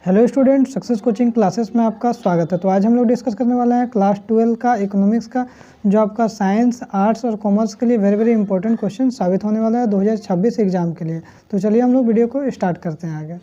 Hello student, success coaching classes में आपका स्वागत है। तो आज हम लोग डिस्कस करने वाले हैं क्लास 12 का इकोनॉमिक्स का, जो आपका साइंस, आर्ट्स और कॉमर्स के लिए वेरी वेरी इंपॉर्टेंट क्वेश्चन साबित होने वाला है 2026 एग्जाम के लिए। तो चलिए हम लोग वीडियो को स्टार्ट करते हैं आगे।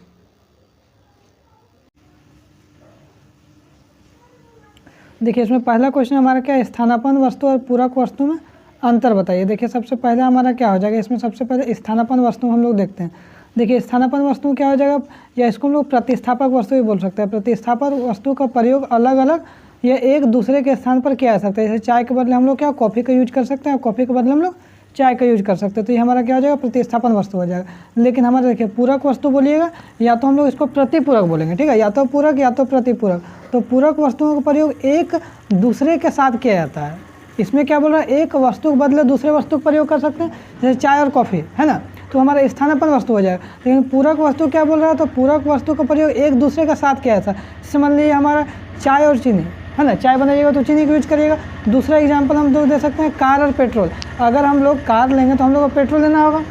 देखिए, इसमें पहला क्वेश्चन हमारा क्या है, स्थानापन्न वस्तु और पूरक वस्तु में अंतर बताइए। देखिए, सबसे पहले हमारा क्या हो जाएगा, इसमें सबसे पहले स्थानापन्न वस्तु हम लोग देखते हैं। देखिए, स्थानापन्न वस्तु क्या हो जाएगा, या इसको हम लोग प्रतिस्थापक वस्तु भी बोल सकते हैं। प्रतिस्थापक वस्तु का प्रयोग अलग अलग या एक दूसरे के स्थान पर किया जा सकता है। जैसे चाय के बदले हम लोग क्या कॉफ़ी का यूज कर सकते हैं, कॉफ़ी के बदले हम लोग चाय का यूज कर सकते हैं। तो ये हमारा क्या हो जाएगा, प्रतिस्थापन वस्तु हो जाएगा। लेकिन हमारा देखिए, पूरक वस्तु बोलिएगा या तो हम लोग इसको प्रतिपूरक बोलेंगे, ठीक है, या तो पूरक या तो प्रतिपूरक। तो पूरक वस्तुओं का प्रयोग एक दूसरे के साथ किया जाता है। इसमें क्या बोल रहा है, एक वस्तु के बदले दूसरे वस्तु का प्रयोग कर सकते हैं, जैसे चाय और कॉफ़ी, है ना, तो हमारा स्थानापन्न वस्तु हो जाएगा। लेकिन पूरक वस्तु क्या बोल रहा है, तो पूरक वस्तु का प्रयोग एक दूसरे के साथ किया जाता है। जैसे मान लीजिए हमारा चाय और चीनी, है ना, चाय बनाइएगा तो चीनी का यूज करिएगा। दूसरा एग्जाम्पल हम लोग दे सकते हैं कार और पेट्रोल। अगर हम लोग कार लेंगे तो हम लोग को पेट्रोल लेना होगा,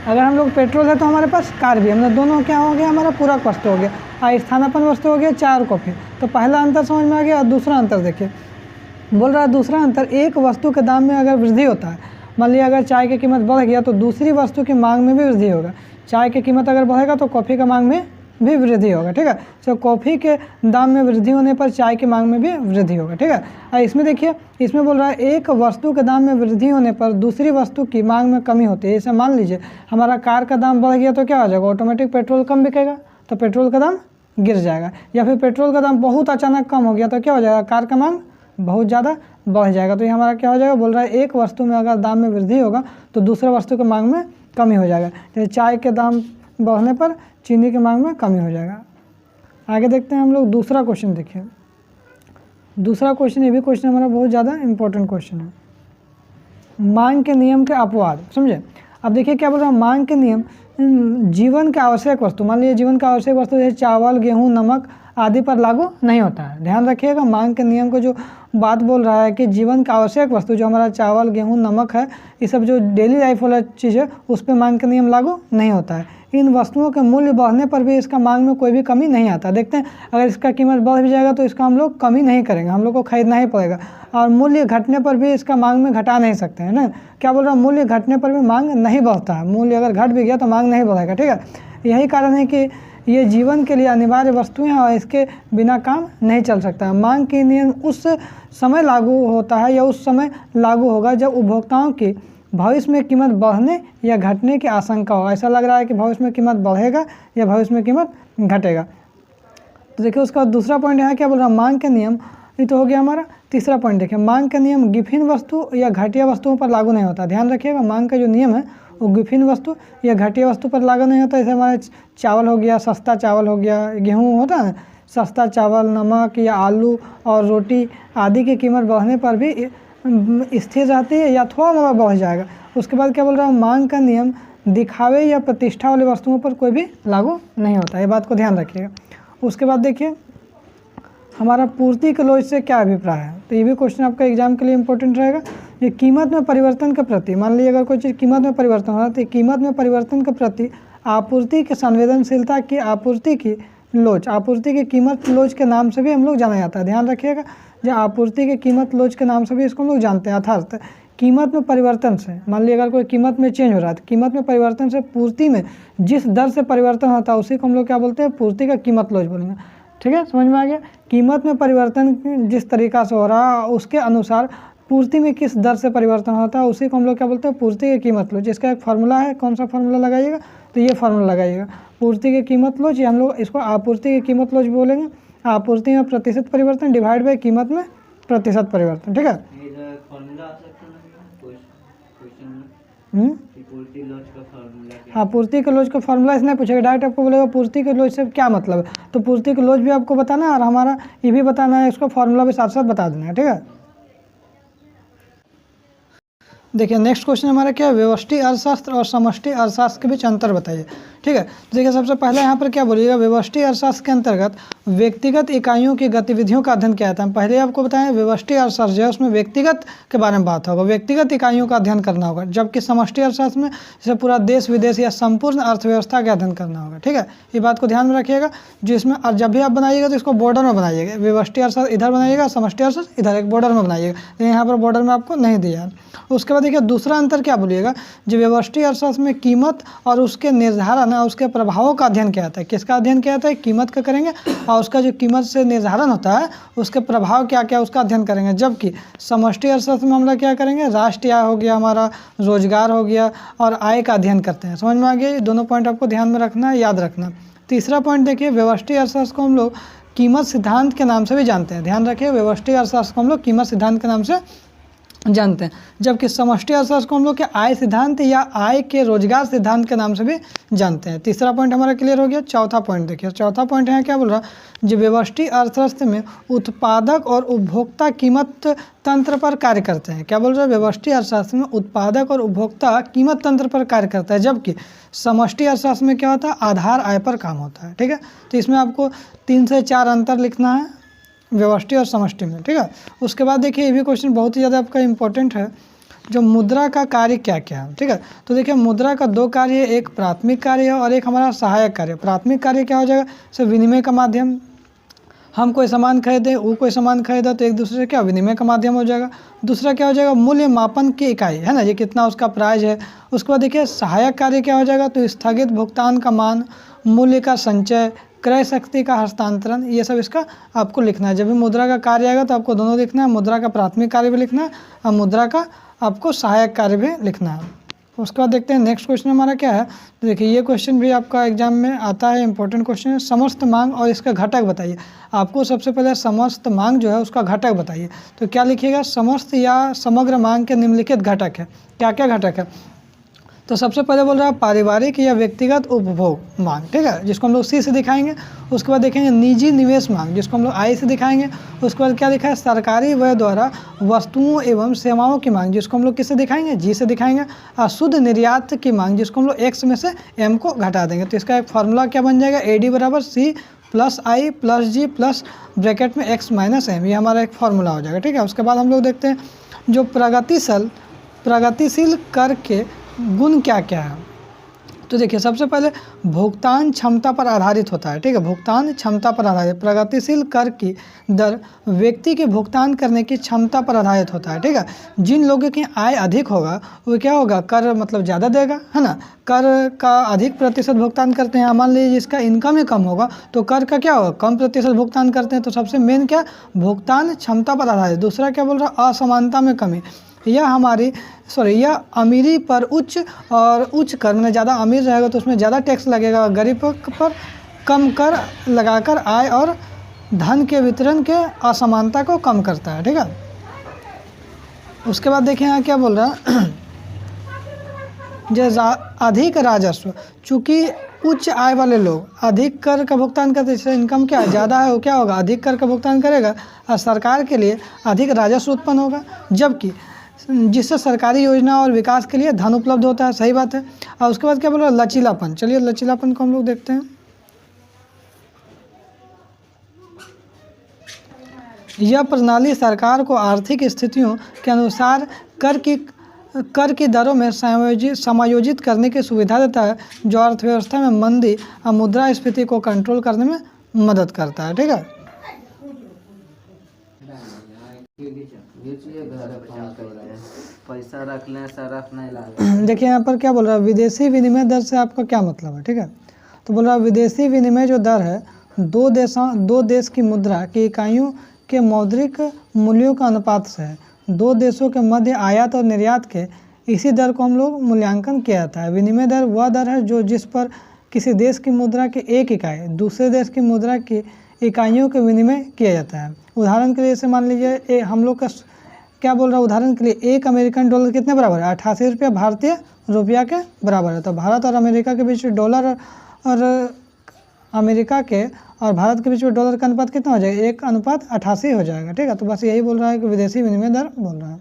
अगर हम लोग पेट्रोल है तो हमारे पास कार भी है, मतलब दोनों क्या हो गया, हमारा पूरक वस्तु हो गया। और स्थानापन्न वस्तु हो गया चाय और कॉफ़ी। तो पहला अंतर समझ में आ गया। और दूसरा अंतर देखिए, बोल रहा है दूसरा अंतर, एक वस्तु के दाम में अगर वृद्धि होता है, मान लिया अगर चाय की कीमत बढ़ गया तो दूसरी वस्तु की मांग में भी वृद्धि होगा। चाय की कीमत अगर बढ़ेगा तो कॉफ़ी का मांग में भी वृद्धि होगा, ठीक है। तो कॉफ़ी के दाम में वृद्धि होने पर चाय की मांग में भी वृद्धि होगा, ठीक है। और इसमें देखिए, इसमें बोल रहा है एक वस्तु के दाम में वृद्धि होने पर दूसरी वस्तु की मांग में कमी होती है। जैसे मान लीजिए हमारा कार का दाम बढ़ गया तो क्या हो जाएगा, ऑटोमेटिक पेट्रोल कम बिकेगा, तो पेट्रोल का दाम गिर जाएगा। या फिर पेट्रोल का दाम बहुत अचानक कम हो गया तो क्या हो जाएगा, कार का मांग बहुत ज़्यादा बढ़ जाएगा। तो ये हमारा क्या हो जाएगा, बोल रहा है एक वस्तु में अगर दाम में वृद्धि होगा तो दूसरे वस्तु के मांग में कमी हो जाएगा। जैसे चाय के दाम बढ़ने पर चीनी के मांग में कमी हो जाएगा। आगे देखते हैं हम लोग दूसरा क्वेश्चन। देखिए, दूसरा क्वेश्चन, ये भी क्वेश्चन हमारा बहुत ज़्यादा इंपॉर्टेंट क्वेश्चन है। मांग के नियम के अपवाद, समझे। अब देखिए क्या बोल रहा है, मांग के नियम जीवन के आवश्यक वस्तु, मान लीजिए जीवन का आवश्यक वस्तु जैसे चावल, गेहूँ, नमक आदि पर लागू नहीं होता है। ध्यान रखिएगा, मांग के नियम को जो बात बोल रहा है कि जीवन का आवश्यक वस्तु जो हमारा चावल, गेहूँ, नमक है, ये सब जो डेली लाइफ वाला चीज़ है उस पर मांग के नियम लागू नहीं होता है। इन वस्तुओं के मूल्य बढ़ने पर भी इसका मांग में कोई भी कमी नहीं आता। देखते हैं, अगर इसका कीमत बढ़ भी जाएगा तो इसका हम लोग कमी नहीं करेंगे, हम लोग को खरीदना ही पड़ेगा। और मूल्य घटने पर भी इसका मांग में घटा नहीं सकते हैं ना। क्या बोल रहा है, मूल्य घटने पर भी मांग नहीं बढ़ता है। मूल्य अगर घट भी गया तो मांग नहीं बढ़ेगा, ठीक है। यही कारण है कि ये जीवन के लिए अनिवार्य वस्तुएं हैं और इसके बिना काम नहीं चल सकता। मांग के नियम उस समय लागू होता है या उस समय लागू होगा जब उपभोक्ताओं की भविष्य में कीमत बढ़ने या घटने की आशंका हो। ऐसा लग रहा है कि भविष्य में कीमत बढ़ेगा या भविष्य में कीमत घटेगा। तो देखिए, उसका दूसरा पॉइंट यहाँ क्या बोल रहा है, मांग के नियम, ये तो हो गया हमारा तीसरा पॉइंट। देखिए, मांग का नियम गिफिन वस्तु या घटिया वस्तुओं पर लागू नहीं होता। ध्यान रखिएगा, मांग का जो नियम है वो गिफिन वस्तु या घटिया वस्तु पर लागू नहीं होता। जैसे हमारे चावल हो गया, सस्ता चावल हो गया, गेहूँ होता है सस्ता चावल, नमक या आलू और रोटी आदि की कीमत बढ़ने पर भी स्थिर रहती है या थोड़ा बहुत बढ़ जाएगा। उसके बाद क्या बोल रहा है, मांग का नियम दिखावे या प्रतिष्ठा वाली वस्तुओं पर कोई भी लागू नहीं होता। ये बात को ध्यान रखिएगा। उसके बाद देखिए, हमारा पूर्ति के लोच से क्या अभिप्राय है। तो ये भी क्वेश्चन आपका एग्जाम के लिए इंपॉर्टेंट रहेगा। ये कीमत में परिवर्तन के प्रति, मान लीजिए अगर कोई चीज़ कीमत में परिवर्तन हो रहा है तो कीमत में परिवर्तन के प्रति आपूर्ति की संवेदनशीलता की आपूर्ति की लोच, आपूर्ति की कीमत लोच के नाम से भी हम लोग जाना जाता है। ध्यान रखिएगा, जो आपूर्ति की कीमत लोच के नाम से भी इसको हम लोग जानते हैं। अर्थात कीमत में परिवर्तन से, मान लीजिए अगर कोई कीमत में चेंज हो रहा है तो कीमत में परिवर्तन से पूर्ति में जिस दर से परिवर्तन होता है उसी को हम लोग क्या बोलते हैं, पूर्ति का कीमत लोच बोलेंगे, ठीक है। समझ में आ गया। कीमत में परिवर्तन जिस तरीका से हो रहा है उसके अनुसार पूर्ति में किस दर से परिवर्तन होता है उसी को हम लोग क्या बोलते हैं, पूर्ति की कीमत लोच। जिसका एक फार्मूला है, कौन सा फार्मूला लगाइएगा, तो ये फार्मूला लगाइएगा, पूर्ति की कीमत लोच, ये हम लोग इसको आपूर्ति की कीमत लोच बोलेंगे। आपूर्ति में प्रतिशत परिवर्तन डिवाइड बाई कीमत में प्रतिशत परिवर्तन, ठीक है। हाँ, पूर्ति के लोच का फार्मूला इसने पूछेगा, डायरेक्ट आपको बोलेगा पूर्ति के लोच से क्या मतलब है। तो पूर्ति के लोच भी आपको बताना है और हमारा ये भी बताना है, इसको फार्मूला भी साथ साथ बता देना है, ठीक है। देखिए नेक्स्ट क्वेश्चन हमारा क्या है, व्यष्टि अर्थशास्त्र और समष्टि अर्थशास्त्र के बीच अंतर बताइए। ठीक है, तो देखिए सबसे पहले यहाँ पर क्या बोलिएगा, व्यष्टि अर्थशास्त्र के अंतर्गत व्यक्तिगत इकाइयों की गतिविधियों का अध्ययन किया जाता है। पहले आपको बताएं व्यष्टि अर्थशास्त्र जो है उसमें व्यक्तिगत के बारे में बात होगा, व्यक्तिगत इकाइयों का अध्ययन करना होगा, जबकि समष्टि अर्थशास्त्र में जैसे पूरा देश विदेश या संपूर्ण अर्थव्यवस्था का अध्ययन करना होगा। ठीक है, ये बात को ध्यान में रखिएगा, जिसमें जब भी आप बनाइएगा तो इसको बॉर्डर में बनाइएगा, व्यष्टि अर्थशास्त्र इधर बनाइएगा, समष्टि अर्थशास्त्र इधर एक बॉर्डर में बनाइएगा, लेकिन यहाँ पर बॉर्डर में आपको नहीं दिया। उसके बाद देखिए दूसरा अंतर क्या बोलिएगा, जो व्यष्टि अर्थशास्त्र में कीमत और उसके निर्धारण और उसके प्रभावों का अध्ययन किया जाता है। किसका अध्ययन किया जाता है, कीमत का करेंगे, और उसका जो कीमत से निर्धारण होता है उसके प्रभाव क्या क्या उसका अध्ययन करेंगे। जबकि समष्टि अर्थशास्त्र में हम लोग क्या करेंगे, राष्ट्रीय आय हो गया, हमारा रोजगार हो गया और आय का अध्ययन करते हैं। समझ में आ गया, ये दोनों पॉइंट आपको ध्यान में रखना है, याद रखना। तीसरा पॉइंट देखिए, व्यष्टि अर्थशास्त्र को हम लोग कीमत सिद्धांत के नाम से भी जानते हैं। ध्यान रखिए, व्यष्टि अर्थशास्त्र को हम लोग कीमत सिद्धांत के नाम से जानते हैं, जबकि समष्टि अर्थशास्त्र को हम लोग के आय सिद्धांत या आय के रोजगार सिद्धांत के नाम से भी जानते हैं। तीसरा पॉइंट हमारा क्लियर हो गया। चौथा पॉइंट देखिए, चौथा पॉइंट है क्या बोल रहा, जो व्यष्टि अर्थशास्त्र में उत्पादक और उपभोक्ता कीमत तंत्र पर कार्य करते हैं। क्या बोल रहा है, व्यष्टि अर्थशास्त्र में उत्पादक और उपभोक्ता कीमत तंत्र पर कार्य करता है, जबकि समष्टि अर्थशास्त्र में क्या होता है, आधार आय पर काम होता है। ठीक है, तो इसमें आपको 3 से 4 अंतर लिखना है व्यष्टि और समष्टि में। ठीक है, उसके बाद देखिए ये भी क्वेश्चन बहुत ही ज़्यादा आपका इंपॉर्टेंट है, जो मुद्रा का कार्य क्या क्या है। ठीक है, तो देखिए मुद्रा का 2 कार्य है, एक प्राथमिक कार्य है और एक हमारा सहायक कार्य। प्राथमिक कार्य क्या हो जाएगा, से विनिमय का माध्यम, हम कोई सामान खरीदे, वो कोई सामान खरीदा तो एक दूसरे से क्या विनिमय का माध्यम हो जाएगा। दूसरा क्या हो जाएगा, मूल्य मापन की इकाई है ना, ये कितना उसका प्राइस है। उसके बाद देखिए सहायक कार्य क्या हो जाएगा, तो स्थगित भुगतान का मान, मूल्य का संचय, क्रय शक्ति का हस्तांतरण, ये सब इसका आपको लिखना है। जब भी मुद्रा का कार्य आएगा तो आपको दोनों लिखना है, मुद्रा का प्राथमिक कार्य भी लिखना है और मुद्रा का आपको सहायक कार्य भी लिखना है। उसके बाद देखते हैं नेक्स्ट क्वेश्चन हमारा क्या है। तो देखिए ये क्वेश्चन भी आपका एग्जाम में आता है, इंपॉर्टेंट क्वेश्चन है। समस्त मांग और इसका घटक बताइए। आपको सबसे पहले समस्त मांग जो है उसका घटक बताइए। तो क्या लिखिएगा, समस्त या समग्र मांग के निम्नलिखित घटक है। क्या क्या घटक है, तो सबसे पहले बोल रहा है पारिवारिक या व्यक्तिगत उपभोग मांग। ठीक है, जिसको हम लोग सी से दिखाएंगे। उसके बाद देखेंगे निजी निवेश मांग, जिसको हम लोग आई से दिखाएंगे। उसके बाद क्या लिखा है, सरकारी व्यय द्वारा वस्तुओं एवं सेवाओं की मांग, जिसको हम लोग किससे दिखाएंगे, जी से दिखाएंगे। और शुद्ध निर्यात की मांग, जिसको हम लोग एक्स में से एम को घटा देंगे। तो इसका एक फार्मूला क्या बन जाएगा, एडी बराबर सी प्लस आई प्लस जी प्लस ब्रैकेट में एक्स माइनस एम, ये हमारा एक फार्मूला हो जाएगा। ठीक है, उसके बाद हम लोग देखते हैं जो प्रगतिशील कर के गुण क्या क्या है। तो देखिए सबसे पहले भुगतान क्षमता पर आधारित होता है। ठीक है, भुगतान क्षमता पर आधारित। प्रगतिशील कर की दर व्यक्ति के भुगतान करने की क्षमता पर आधारित होता है। ठीक है, जिन लोगों की आय अधिक होगा वो क्या होगा, कर मतलब ज़्यादा देगा, है ना, कर का अधिक प्रतिशत भुगतान करते हैं। मान लीजिए जिसका इनकम ही कम होगा तो कर का क्या होगा, कम प्रतिशत भुगतान करते हैं। तो सबसे मेन क्या, भुगतान क्षमता पर आधारित। दूसरा क्या बोल रहा, असमानता में कमी, यह अमीरी पर उच्च और उच्च कर में ज़्यादा अमीर रहेगा तो उसमें ज़्यादा टैक्स लगेगा, गरीब पर कम कर लगाकर आय और धन के वितरण के असमानता को कम करता है। ठीक है, उसके बाद देखें यहाँ क्या बोल रहा है, जो अधिक राजस्व, चूँकि उच्च आय वाले लोग अधिक कर का भुगतान करते हैं, इससे इनकम क्या ज़्यादा है वो क्या होगा, अधिक कर का भुगतान करेगा और सरकार के लिए अधिक राजस्व उत्पन्न होगा, जबकि जिससे सरकारी योजना और विकास के लिए धन उपलब्ध होता है। सही बात है। और उसके बाद क्या बोल रहा है, लचीलापन। चलिए लचीलापन को हम लोग देखते हैं। यह प्रणाली सरकार को आर्थिक स्थितियों के अनुसार कर की दरों में समायोजित करने की सुविधा देता है, जो अर्थव्यवस्था में मंदी और मुद्रास्फीति को कंट्रोल करने में मदद करता है। ठीक है, पैसा रख लें, सरफ नहीं लागे। देखिए यहाँ पर क्या बोल रहा है, विदेशी विनिमय दर से आपका क्या मतलब है। ठीक है, तो बोल रहा है विदेशी विनिमय जो दर है दो देश की मुद्रा की इकाइयों के मौद्रिक मूल्यों का अनुपात से है। दो देशों के मध्य आयात और निर्यात के इसी दर को हम लोग मूल्यांकन किया जाता है। विनिमय दर वह दर है जो जिस पर किसी देश की मुद्रा की एक इकाई दूसरे देश की मुद्रा की इकाइयों के विनिमय किया जाता है। उदाहरण के लिए जैसे मान लीजिए हम लोग का क्या बोल रहा है, उदाहरण के लिए एक अमेरिकन डॉलर कितने बराबर है, 88 रुपया भारतीय रुपया के बराबर है। तो भारत और अमेरिका के बीच डॉलर और अमेरिका के और भारत के बीच में डॉलर का अनुपात कितना हो जाएगा, 1:88 हो जाएगा। ठीक है, तो बस यही बोल रहा है कि विदेशी विनिमय दर बोल रहा है।